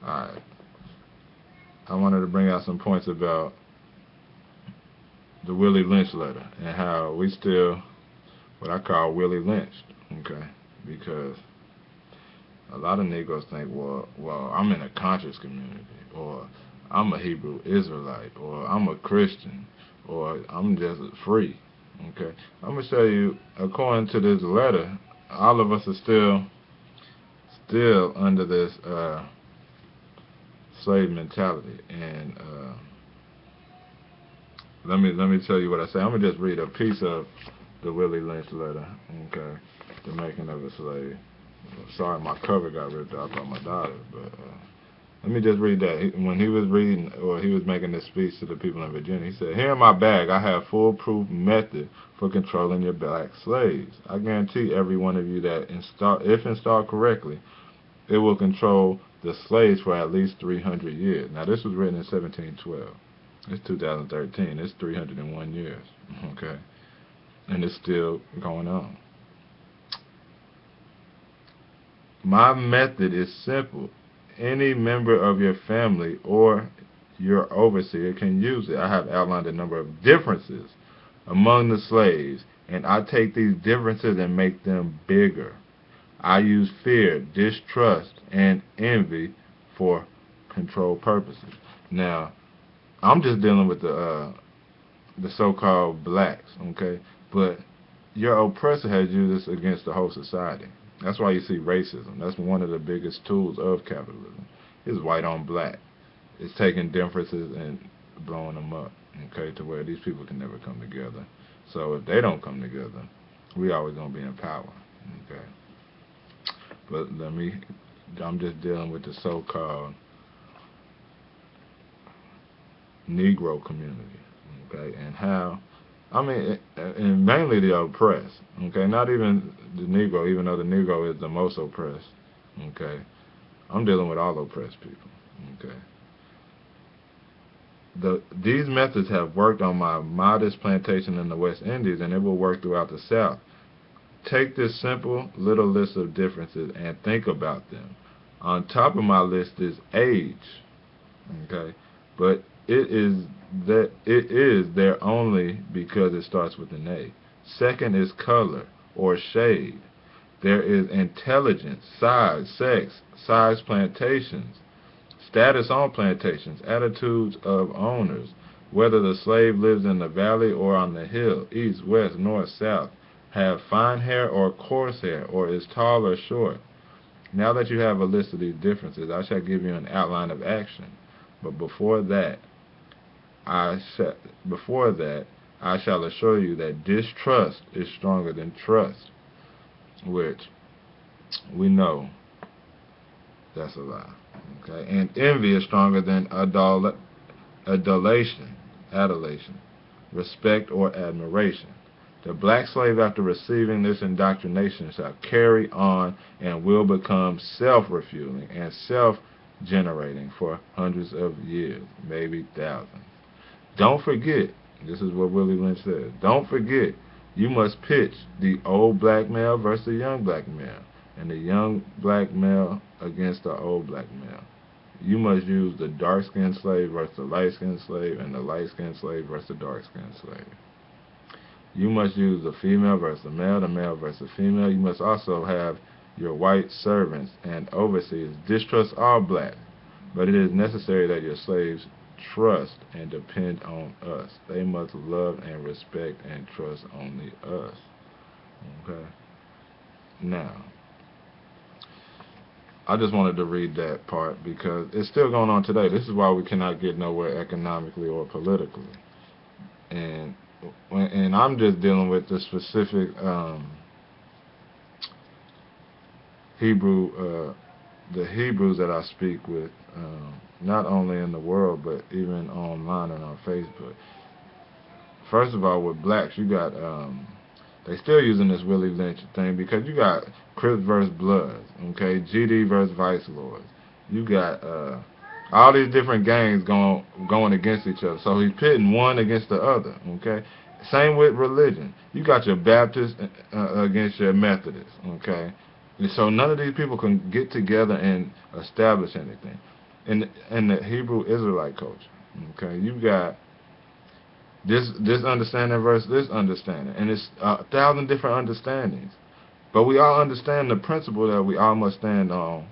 Alright, I wanted to bring out some points about the Willie Lynch letter and how we still, what I call Willie Lynched, okay? Because a lot of Negroes think, well, I'm in a conscious community, or I'm a Hebrew Israelite, or I'm a Christian, or I'm just free, okay? I'm gonna show you, according to this letter, all of us are still under this slave mentality, and let me tell you what I say. I'm gonna just read a piece of the Willie Lynch letter, okay? The Making of a Slave. Sorry, my cover got ripped out by my daughter, but let me just read that. When he was reading, or he was making this speech to the people in Virginia, he said, "Here in my bag, I have foolproof method for controlling your black slaves. I guarantee every one of you that, if installed correctly, it will control the slaves for at least 300 years." Now, this was written in 1712. It's 2013. It's 301 years, okay? And it's still going on. My method is simple. Any member of your family or your overseer can use it. I have outlined a number of differences among the slaves, and I take these differences and make them bigger. I use fear, distrust, and envy for control purposes. Now, I'm just dealing with the so-called blacks, okay? But your oppressor has used this against the whole society. That's why you see racism. That's one of the biggest tools of capitalism. It's white on black. It's taking differences and blowing them up, okay, to where these people can never come together. So if they don't come together, we always gonna be in power, okay? But I'm just dealing with the so-called Negro community, okay, and how, I mean, and mainly the oppressed, okay, not even the Negro, even though the Negro is the most oppressed, okay. I'm dealing with all oppressed people, okay. These methods have worked on my modest plantation in the West Indies, and it will work throughout the South. Take this simple little list of differences and think about them. On top of my list is age, okay, but it is there only because it starts with an A. Second is color or shade. There is intelligence, size, sex, size plantations, status on plantations, attitudes of owners, whether the slave lives in the valley or on the hill, east, west, north, south, have fine hair or coarse hair, or is tall or short. Now that you have a list of these differences, I shall give you an outline of action. But before that, I shall assure you that distrust is stronger than trust, which we know that's a lie. Okay, and envy is stronger than adulation, respect, or admiration. The black slave, after receiving this indoctrination, shall carry on and will become self-refueling and self-generating for hundreds of years, maybe thousands. Don't forget, this is what Willie Lynch says, don't forget, you must pitch the old black male versus the young black male, and the young black male against the old black male. You must use the dark-skinned slave versus the light-skinned slave, and the light-skinned slave versus the dark-skinned slave. You must use the female versus the male versus the female. You must also have your white servants and overseers distrust all blacks, but it is necessary that your slaves trust and depend on us. They must love and respect and trust only us. Okay? Now, I just wanted to read that part because it's still going on today. This is why we cannot get nowhere economically or politically. And I'm just dealing with the specific the Hebrews that I speak with, not only in the world but even online and on Facebook. First of all, with blacks, you got they still using this Willie Lynch thing because you got Crips versus Bloods, okay, GD versus Vice Lords. You got all these different gangs going against each other. So he's pitting one against the other, okay? Same with religion. You got your Baptists against your Methodists, okay? And so none of these people can get together and establish anything. in the Hebrew Israelite culture. Okay, you got this understanding versus this understanding, and it's 1,000 different understandings. But we all understand the principle that we all must stand on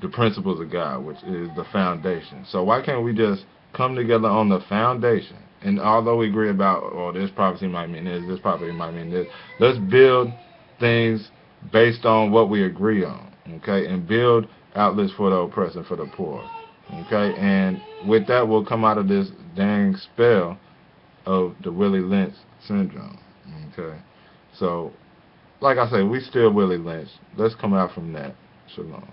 the principles of God, which is the foundation. So why can't we just come together on the foundation? And although we agree about, oh, this prophecy might mean this prophecy might mean this, let's build things based on what we agree on, okay? And build outlets for the oppressed and for the poor, okay? And with that, we'll come out of this dang spell of the Willie Lynch syndrome, okay? So, like I say, we still Willie Lynch. Let's come out from that. Shalom.